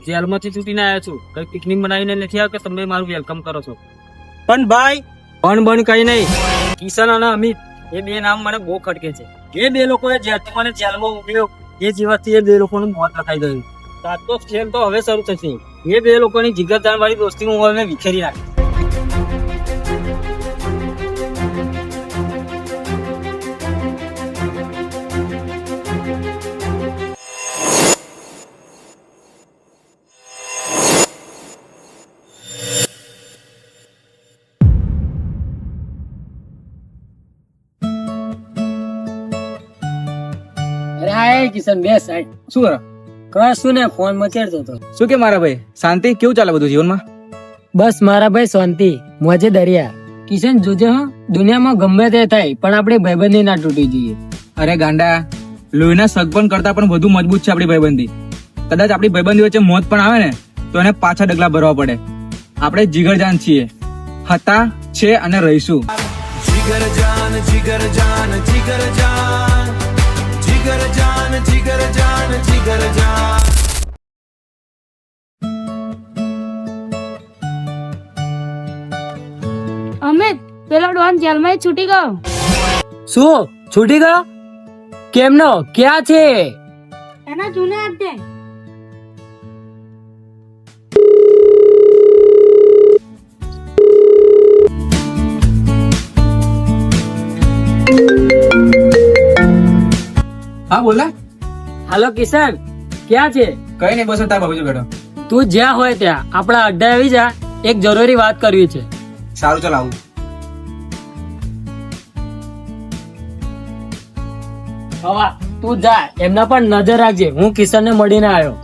જેલમાંથી છૂટીને આવ્યો છું, કઈ પિકનિક બનાવીને નથી આવ્યો કે તમે મારું વેલકમ કરો છો? પણ ભાઈ પણ કઈ નહીં. કિશન અને અમિત એ બે નામ મને બહુ ખટકે છે. એ બે લોકોએ જ્યારથી મને જેલમાં મોકલ્યો એ જીવાથી એ બે લોકોનું મોત લખાઈ ગયું. સાતો ખેલ તો હવે શરૂ થશે. એ બે લોકોની જીગરજાન વાળી દોસ્તી હું હવે વિખેરી નાખી. કિશન બે સાઈડ શું કરો? કશું ને ફોન મચેડતો હતો. શું કે મારા ભાઈ, શાંતિ? કેવું ચાલે બધું જીવનમાં? બસ મારા ભાઈ શાંતિ, મોજે દરિયા. કિશન જોજે હા, દુનિયામાં ગમે તે થાય પણ આપણે ભાઈબંધી ના તૂટી જઈએ. અરે ગાંડા, લોહીના સગપણ કરતા પણ વધુ મજબૂત છે આપણી ભાઈબંધી. કદાચ આપણી ભાઈબંધી વચ્ચે મોત પણ આવે ને તો એને પાછા ડગલા ભરવા પડે. આપણે જીગરજાન છીએ, હતા, છે અને રહીશું. જીગરજાન જીગરજાન જીગરજાન જીગરજાન જીગરજાન જીગરજાન. અમિત, પેલો ડોન જેલમાં છૂટી ગયો. શું છૂટી ગયો? કેમનો? ક્યાં છે? એના જૂના હાથે. હા બોલા. હાલો કિશન, ક્યાં છે? કઈ નહીં, બસ તારા બાજુ બેઠો. તું જ્યાં હોય ત્યાં આપણા અડ્ડા આવી જા, એક જરૂરી વાત કરવી છે. સારું, ચાલ આવું. હવા તું જા, એમના પર નજર રાખજે. હું કિશન ને મળીને આવ્યો.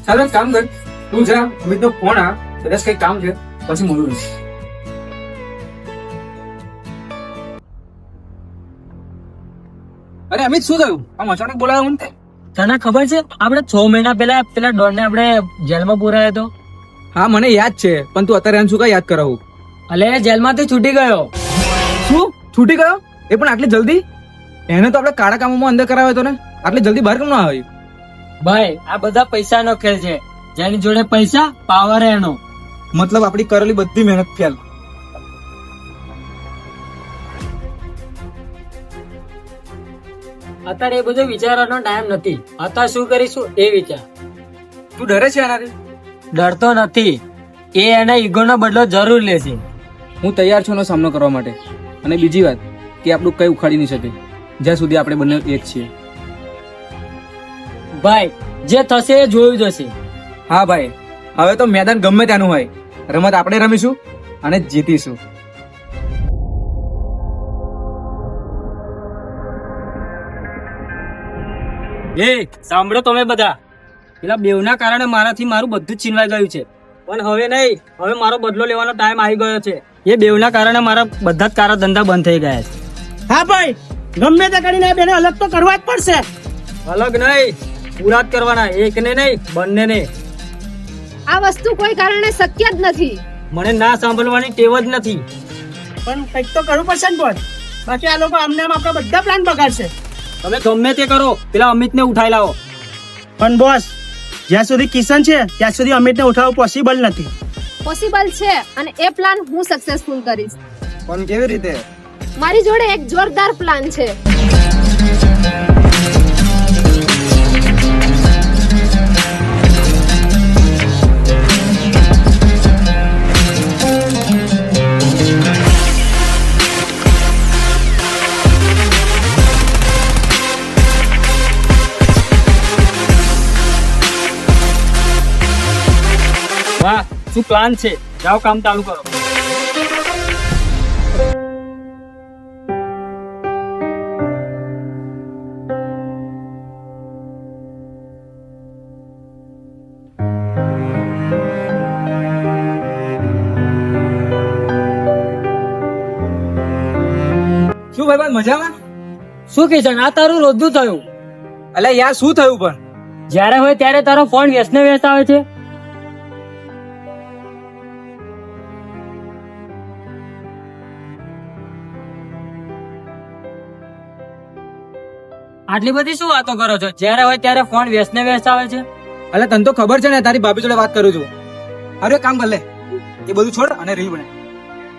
ચાલો એક કામ કર, તું જા, અમિત નો ફોન આ, કદાચ કઈ કામ છે પછી મળું. અરે અમિત, શું થયું? આમ અચાનક બોલાવ્યો મને? તને ખબર છે આપણે 6 મહિના પહેલા પેલા ડોન ને આપણે જેલમાં પુરાયો હતો? હા મને યાદ છે, પણ તું અત્યારે એમ શું કઈ યાદ કરાવું? અલે જેલમાંથી છૂટી ગયો. શું છૂટી ગયો? એ પણ આટલી જલ્દી? એને તો આપણે કાળા કામોમાં અંદર કરાવ્યો હતો ને, આટલી જલ્દી બહાર કેમ ના આવ્યો? ભાઈ આ બધા પૈસાનો ખેલ છે. જેની જોડે પૈસા, પાવર એનો. મતલબ આપણી કરેલી બધી મહેનત ફેલ. અત્યારે એ બધું વિચારવાનો ટાઈમ નથી. અત્યારે શું કરીશું એ વિચાર. તું ડરે છે એનાથી? ડરતો નથી. એ એના ઈગોનો બદલો જરૂર લેશે. હું તૈયાર છું એનો સામનો કરવા માટે. અને બીજી વાત કે આપણું કઈ ઉખાડી નહીં શકે જ્યાં સુધી આપણે બંને એક છીએ. ભાઈ જે થશે એ જોયું જશે. હા ભાઈ, હવે તો મેદાન ગમે ત્યાંનું હોય, રમત આપણે રમીશું અને જીતીશું. એ સાંભળો તમે બધા, પેલા બેવના કારણે મારાથી મારું બધું જ છીનવાઈ ગયું છે. પણ હવે નહીં, હવે મારો બદલો લેવાનો ટાઈમ આવી ગયો છે. એ બેવના કારણે મારા બધા જ કારા ધંધા બંધ થઈ ગયા છે. હા ભાઈ, ગમે તે કરીને આ બેને અલગ તો કરવા જ પડશે. અલગ નહીં, પૂરા જ કરવાના. એકને નહીં, બંનેને. આ વસ્તુ કોઈ કારણે શક્ય જ નથી. મને ના સાંભળવાની ટેવ જ નથી. પણ કંઈક તો કરવું પડશે ને બોસ, બાકી આ લોકો આમને આમ આપણા બધા પ્લાન બગાડશે. તમે ગમે તે કરો, પેલા અમિતને ઉઠાઈ લાવો. પણ બોસ, જ્યાં સુધી કિશન છે ત્યાં સુધી અમિતને ઉઠાવવું પોસિબલ નથી. પોસિબલ છે અને એ પ્લાન હું સક્સેસફુલ કરીશ. પણ કેવી રીતે? મારી જોડે એક જોરદાર પ્લાન છે. વાહ, શું પ્લાન છે. જાઓ કામ ચાલુ કરો. શું ભાઈ મજામાં? શું કિશન, આ તારું રોજનું થયું? અલ્યા યાર, શું થયું? પણ જ્યારે હોય ત્યારે તારો ફોન વ્યસને વ્યસ્ત આવે છે. આટલી બધી શું વાતો કરો છો? જ્યારે હોય ત્યારે ફોન વ્યસને વ્યસ્ત આવે છે. એટલે તને તો ખબર છે ને, તારી ભાભી જોડે વાત કરું છું. અરે એક કામ કર લે, એ બધું છોડ અને રીલ બને.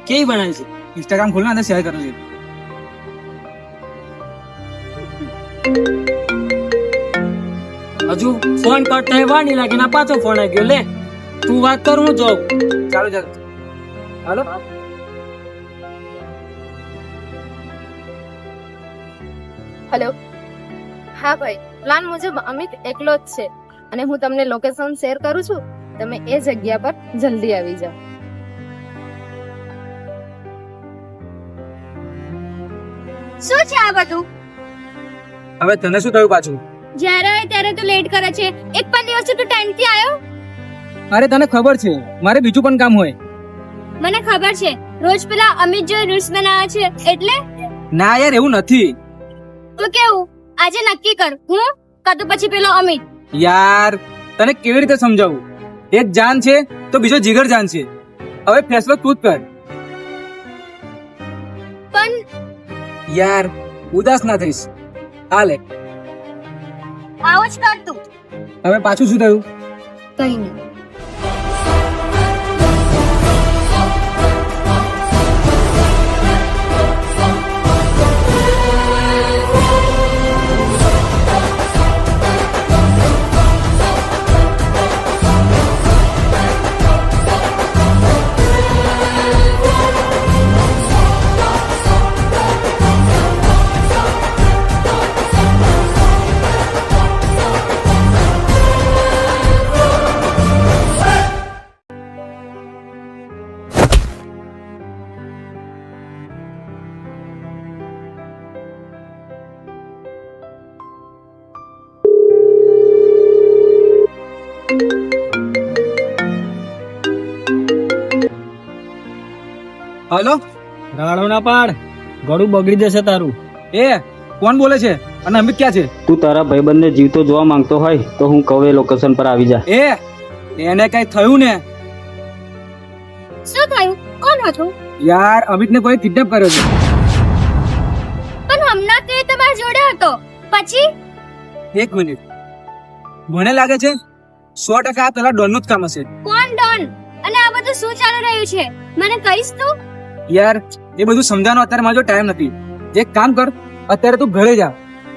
કેવી બનાવી છે? ઇન્સ્ટાગ્રામ ખોલ ને અને શેર કરું છું. હજુ ફોન કટ થાય વાર નહીં લાગે, ના પાછો ફોન આવી ગયો. લે તું વાત કર, હું જોઉં. ચાલો ચાલો હાલો. હેલો. હા ભાઈ, પ્લાન મુજબ અમિત એકલો જ છે અને હું તમને લોકેશન શેર કરું છું. તમે એ જગ્યા પર જલ્દી આવી જાઓ. શું છે આ બધું? હવે તને શું થયું પાછું? જ્યારે હોય ત્યારે તો લેટ કરે છે. એક પણ દિવસ તું ટાઈમ થી આવ્યો? અરે તને ખબર છે મારે બીજું પણ કામ હોય. મને ખબર છે, રોજ પેલા અમિત જો રીલ્સ બનાવે છે એટલે. ના યાર એવું નથી તો કેવું? આજે નક્કી કર, હું કાં તો પછી પેલો અમિત. યાર. તને કેવી રીતે સમજાવું? એક જાન છે તો બીજો જીગર જાન છે. હવે ફેસલો તું જ કર. પણ યાર ઉદાસ ના થઈશ. હાલે આવો જ કર તું. હવે પાછું શું થયું? કઈ નહીં. હાલો. રાડો ના પાડ, ગળું બગડી જશે તારું. એ કોણ બોલે છે અને અમિત ક્યાં છે? તું તારા ભાઈબંધને જીવતો જોવા માંગતો હોય તો હું કહું એ લોકેશન પર આવી જા. એને કઈ થયું ને? શું થયું? કોણ હતું? યાર અમિતને કોઈ કિડનેપ કર્યો છે. પણ હમણાં તે તમારી જોડે હતો, પછી? એક મિનિટ, મને લાગે છે 100% આ પેલા ડોનનું જ કામ હશે. કોણ ડોન? અને આ બધું શું ચાલી રહ્યું છે? મને કહીશ તું? યાર એ બધું સમજાવવાનો અત્યારે મારો ટાઈમ નથી. એક કામ કર, અત્યારે તું ઘરે જા,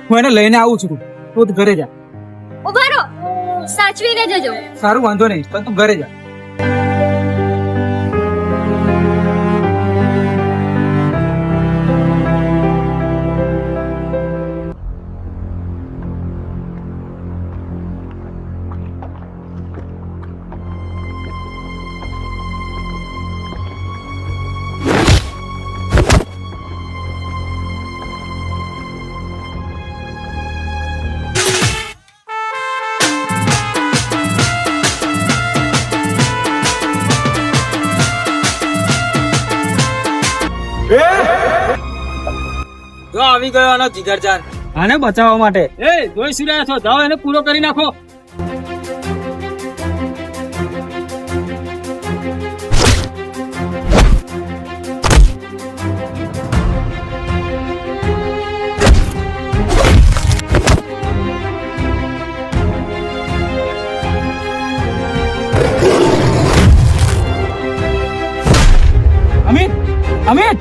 હું એને લઈને આવું છું. તું ઘરે જા. ઉભા રહો, સાચવીને જજો. સારું વાંધો નહીં, પણ તું ઘરે જા. જો આવી ગયો આનો જીગરજાન, આને બચાવવા માટે. એ જોઈ શું રહ્યા છો? જાઓ એને પૂરો કરી નાખો. અમિત, અમિત.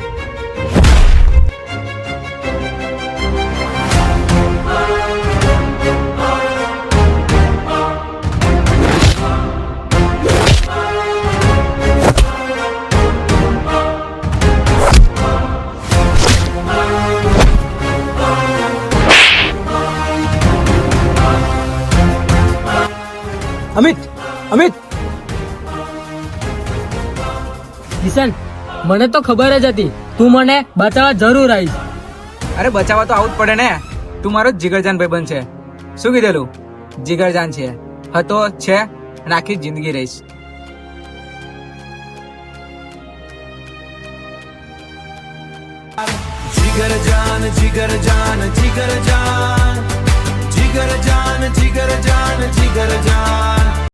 અમિત, અમિત. કિશન, મને તો ખબર જ હતી તું મને બચાવવા જરૂર આવીશ. અરે બચાવવા તો આવું જ પડે ને. તું મારો જીગરજાન ભાઈબંધ છે. શું કીધેલું? જીગરજાન છે, હતો, છે અને આખી જિંદગી રહીશ. जिगर जान जिगर जान जिगर जान जिगर जिगर जान जिगर जान